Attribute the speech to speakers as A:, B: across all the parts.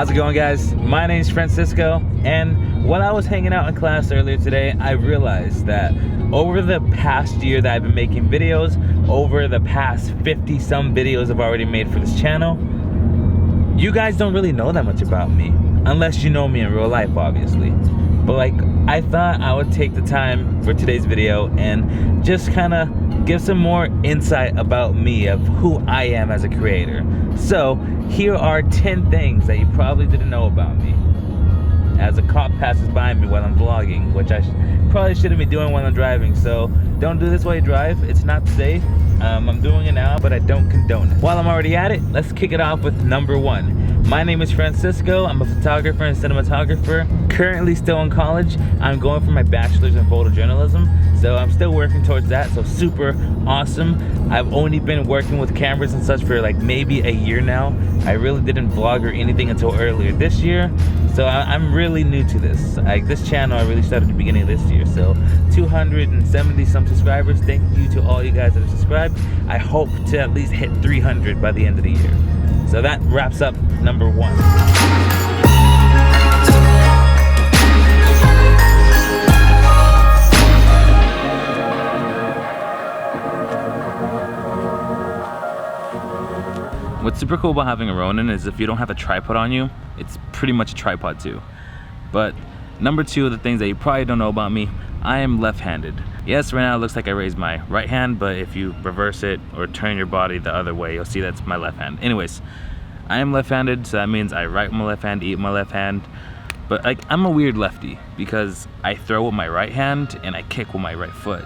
A: How's it going, guys? My name's Francisco, and while I was hanging out in class earlier today, I realized that over the past year that I've been making videos, over the past 50 some videos I've already made for this channel, you guys don't really know that much about me, unless you know me in real life, obviously. But like, I thought I would take the time for today's video and just kind of give some more insight about me, of who I am as a creator. So here are 10 things that you probably didn't know about me. As a cop passes by me while I'm vlogging, which I probably shouldn't be doing while I'm driving, so don't do this while you drive. It's not safe. I'm doing it now, but I don't condone it. While I'm already at it, let's kick it off with number 1. My name is Francisco. I'm a photographer and cinematographer. Currently still in college. I'm going for my bachelor's in photojournalism, so I'm still working towards that, so super awesome. I've only been working with cameras and such for like maybe a year now. I really didn't vlog or anything until earlier this year, so I'm really new to this. Like, this channel I really started at the beginning of this year, so 270 some subscribers. Thank you to all you guys that are subscribed. I hope to at least hit 300 by the end of the year. So that wraps up number 1. What's super cool about having a Ronin is if you don't have a tripod on you, it's pretty much a tripod too. But number 2 of the things that you probably don't know about me, I am left-handed. Yes, right now it looks like I raised my right hand, but if you reverse it or turn your body the other way, you'll see that's my left hand. Anyways, I am left-handed, so that means I write with my left hand, eat with my left hand. But like, I'm a weird lefty because I throw with my right hand and I kick with my right foot.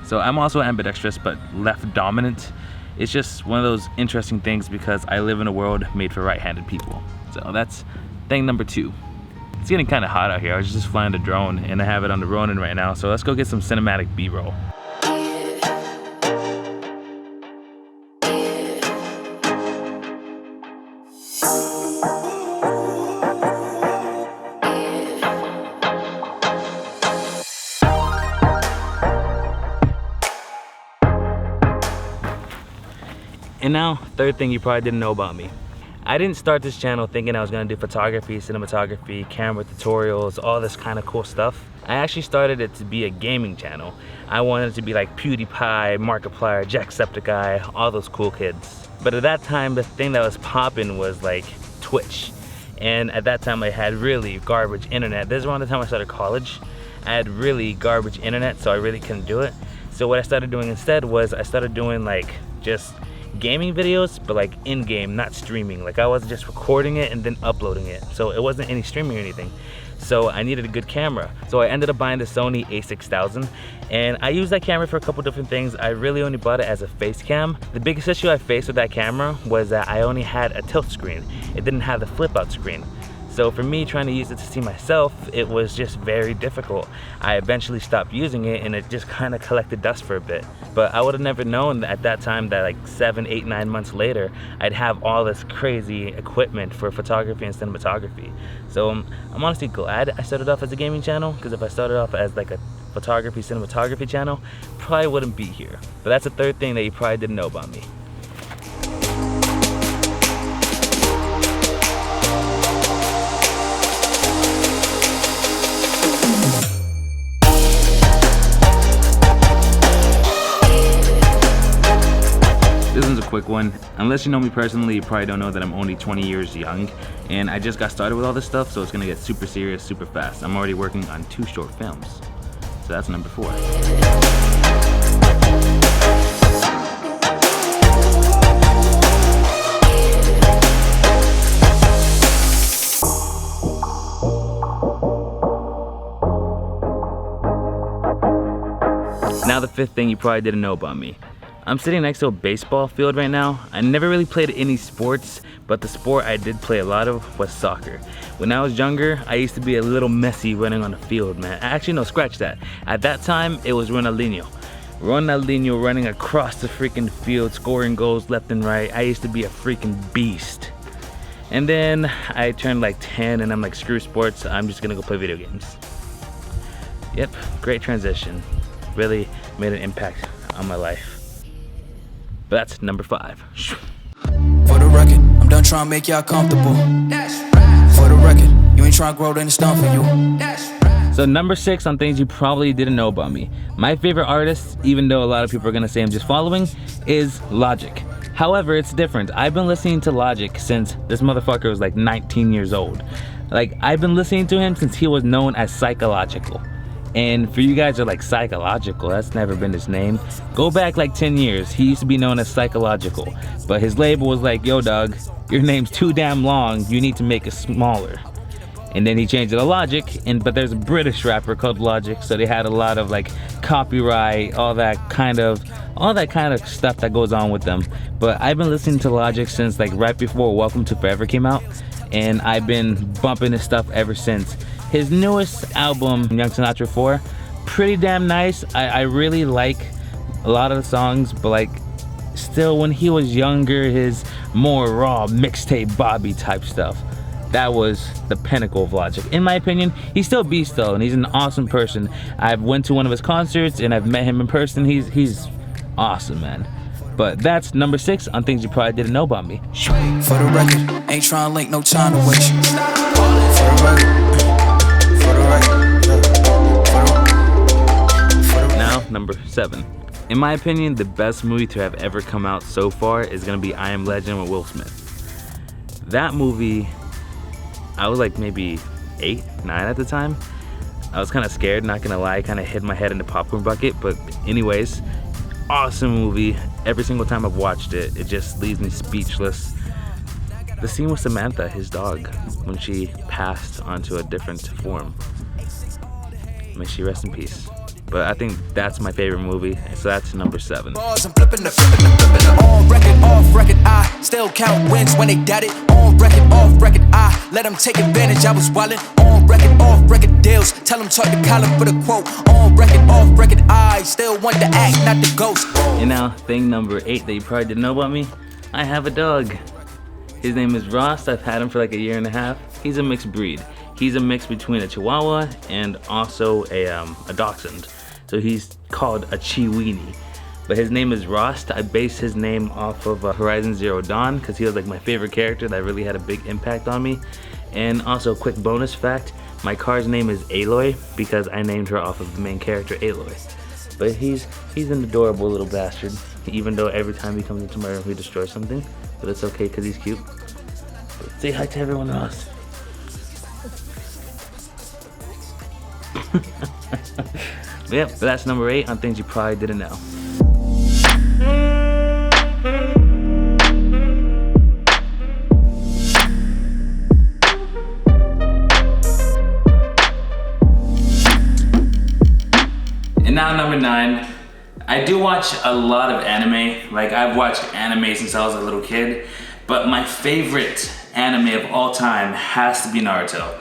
A: So I'm also ambidextrous, but left dominant. It's just one of those interesting things because I live in a world made for right-handed people. So that's thing number 2. It's getting kind of hot out here. I was just flying the drone and I have it on the Ronin right now. So let's go get some cinematic B-roll. And now, third thing you probably didn't know about me. I didn't start this channel thinking I was gonna do photography, cinematography, camera tutorials, all this kind of cool stuff. I actually started it to be a gaming channel. I wanted it to be like PewDiePie, Markiplier, Jacksepticeye, all those cool kids. But at that time, the thing that was popping was like Twitch. And at that time I had really garbage internet. This is around the time I started college. I had really garbage internet, so I really couldn't do it. So what I started doing instead was I started doing like just gaming videos, but like in-game, not streaming. Like, I was just recording it and then uploading it, so it wasn't any streaming or anything. So I needed a good camera, so I ended up buying the Sony a6000, and I used that camera for a couple different things. I really only bought it as a face cam. The biggest issue I faced with that camera was that I only had a tilt screen. It didn't have the flip out screen. So for me, trying to use it to see myself, it was just very difficult. I eventually stopped using it and it just kind of collected dust for a bit. But I would have never known at that time that like 7, 8, 9 months later, I'd have all this crazy equipment for photography and cinematography. So I'm honestly glad I started off as a gaming channel, because if I started off as like a photography, cinematography channel, probably wouldn't be here. But that's the third thing that you probably didn't know about me. This one's a quick one. Unless you know me personally, you probably don't know that I'm only 20 years young, and I just got started with all this stuff, so it's gonna get super serious super fast. I'm already working on 2 short films. So that's number 4. Now the 5th thing you probably didn't know about me. I'm sitting next to a baseball field right now. I never really played any sports, but the sport I did play a lot of was soccer. When I was younger, I used to be a little messy running on the field, man. Actually, no, scratch that. At that time, it was Ronaldinho. Ronaldinho running across the freaking field, scoring goals left and right. I used to be a freaking beast. And then I turned like 10 and I'm like, screw sports, I'm just gonna go play video games. Yep, great transition. Really made an impact on my life. But that's number 5.
B: For the record, I'm done trying to make y'all comfortable. For the record, you ain't trying to grow, then it's done for you.
A: So number 6 on things you probably didn't know about me. My favorite artist, even though a lot of people are gonna say I'm just following, is Logic. However, it's different. I've been listening to Logic since this motherfucker was like 19 years old. Like, I've been listening to him since he was known as Psychological. And for you guys who are like, Psychological, that's never been his name. Go back like 10 years, he used to be known as Psychological. But his label was like, yo dog, your name's too damn long, you need to make it smaller. And then he changed it to Logic, but there's a British rapper called Logic, so they had a lot of like copyright, all that kind of stuff that goes on with them. But I've been listening to Logic since like right before Welcome to Forever came out, and I've been bumping his stuff ever since. His newest album, Young Sinatra 4, pretty damn nice. I really like a lot of the songs, but like still when he was younger, his more raw mixtape Bobby type stuff, that was the pinnacle of Logic. In my opinion, he's still beast though, and he's an awesome person. I've went to one of his concerts and I've met him in person. He's awesome, man. But that's number 6 on things you probably didn't know about me.
B: For the record, ain't trying to link, no time to waste. For the record.
A: Now, number 7. In my opinion, the best movie to have ever come out so far is gonna be I Am Legend with Will Smith. That movie, I was like maybe 8, 9 at the time. I was kind of scared, not gonna lie, kind of hid my head in the popcorn bucket, but anyways, awesome movie. Every single time I've watched it, it just leaves me speechless. The scene with Samantha, his dog, when she passed onto a different form. May she rest in peace. But I think that's my favorite movie, so that's number 7.
B: On record, off record, I still count wins when they doubt it. On record, off record, I let them take advantage. I was wildin'. On record, off record deals. Tell them talk to Colin for the quote. On record, off record, I still want the act, not the ghost.
A: And now, thing number 8 that you probably didn't know about me, I have a dog. His name is Ross. I've had him for like a year and a half. He's a mixed breed. He's a mix between a Chihuahua and also a Dachshund. So he's called a Chiweenie. But his name is Ross. I based his name off of Horizon Zero Dawn because he was like my favorite character that really had a big impact on me. And also, quick bonus fact, my car's name is Aloy because I named her off of the main character, Aloy. But he's an adorable little bastard, even though every time he comes into my room he destroys something. But it's okay because he's cute. But say hi to everyone else. Yep, but that's number 8 on things you probably didn't know. And now number 9. I do watch a lot of anime. Like, I've watched anime since I was a little kid, but my favorite anime of all time has to be Naruto.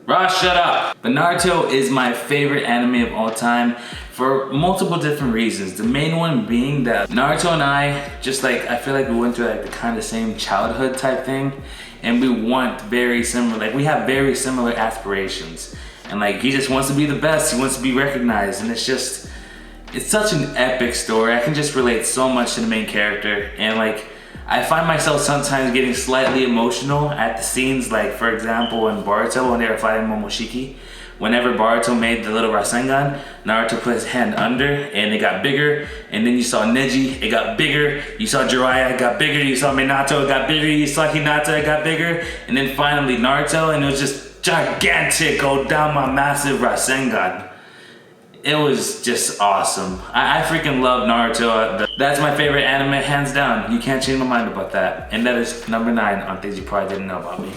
A: Ross, shut up! But Naruto is my favorite anime of all time for multiple different reasons. The main one being that Naruto and I, just like, I feel like we went through like the kind of same childhood type thing, and we want very similar, like we have very similar aspirations. And like, he just wants to be the best, he wants to be recognized, and it's just, it's such an epic story. I can just relate so much to the main character, and like, I find myself sometimes getting slightly emotional at the scenes, like for example in Boruto when they were fighting Momoshiki. Whenever Boruto made the little Rasengan, Naruto put his hand under and it got bigger, and then you saw Neji, it got bigger, you saw Jiraiya, it got bigger, you saw Minato, it got bigger, you saw Hinata, it got bigger, and then finally Naruto, and it was just gigantic Odama massive Rasengan. It was just awesome. I freaking love Naruto. That's my favorite anime, hands down. You can't change my mind about that. And that is number 9 on things you probably didn't know about me.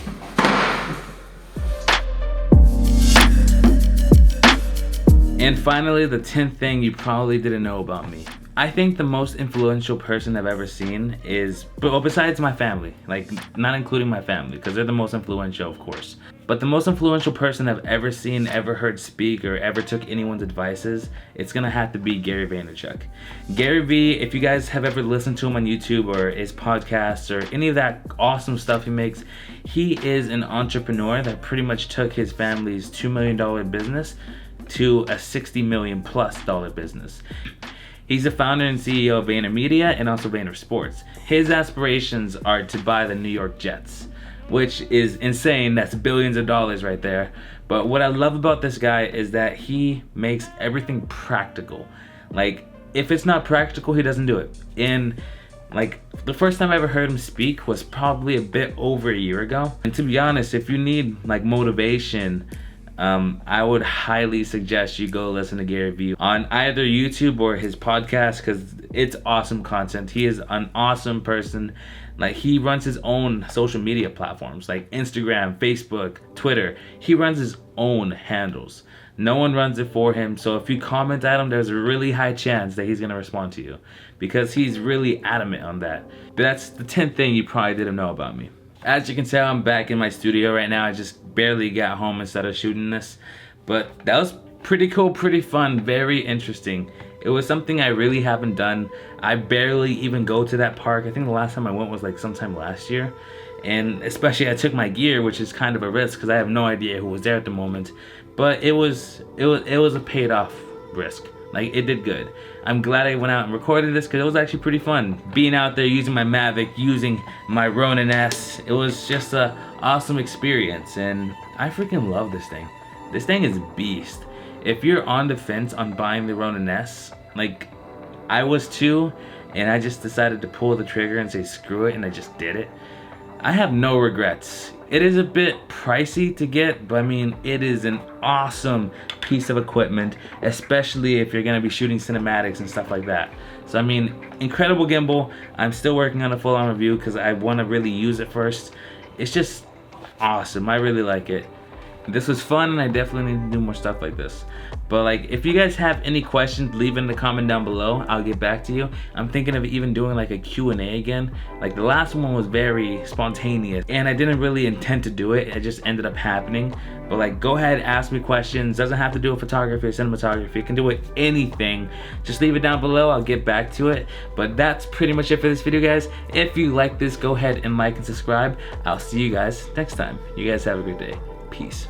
A: And finally, the 10th thing you probably didn't know about me. I think the most influential person I've ever seen is, well, besides my family, like not including my family, because they're the most influential, of course. But the most influential person I've ever seen, ever heard speak, or ever took anyone's advices, it's gonna have to be Gary Vaynerchuk. Gary V, if you guys have ever listened to him on YouTube or his podcasts or any of that awesome stuff he makes, he is an entrepreneur that pretty much took his family's $2 million business to a $60 million+ business. He's the founder and CEO of VaynerMedia and also Vayner Sports. His aspirations are to buy the New York Jets. which is insane. That's billions of dollars right there. But what I love about this guy is that he makes everything practical. Like, if it's not practical, he doesn't do it. And like, the first time I ever heard him speak was probably a bit over a year ago. And to be honest, if you need like motivation, I would highly suggest you go listen to Gary Vee on either YouTube or his podcast, because it's awesome content. He is an awesome person. Like, he runs his own social media platforms like Instagram, Facebook, Twitter. He runs his own handles. No one runs it for him. So if you comment at him, there's a really high chance that he's gonna respond to you, because he's really adamant on that. But that's the 10th thing you probably didn't know about me. As you can tell, I'm back in my studio right now. I just barely got home and started shooting this. But that was pretty cool, pretty fun, very interesting. It was something I really haven't done. I barely even go to that park. I think the last time I went was like sometime last year. And especially I took my gear, which is kind of a risk because I have no idea who was there at the moment. But it was a paid off risk. Like, it did good. I'm glad I went out and recorded this because it was actually pretty fun. Being out there using my Mavic, using my Ronin S, it was just a awesome experience, and I freaking love this thing. This thing is beast. If you're on the fence on buying the Ronin S, like I was too, and I just decided to pull the trigger and say screw it, and I just did it, I have no regrets. It is a bit pricey to get, but I mean, it is an awesome piece of equipment, especially if you're gonna be shooting cinematics and stuff like that. So I mean, incredible gimbal. I'm still working on a full-on review because I want to really use it first. It's just awesome. I really like it. This was fun, and I definitely need to do more stuff like this. But like, if you guys have any questions, leave it in the comment down below. I'll get back to you. I'm thinking of even doing like a Q&A again. Like, the last one was very spontaneous, and I didn't really intend to do it. It just ended up happening. But like, go ahead, ask me questions. Doesn't have to do with photography or cinematography. It can do with anything. Just leave it down below. I'll get back to it. But that's pretty much it for this video, guys. If you like this, go ahead and like and subscribe. I'll see you guys next time. You guys have a good day. Peace.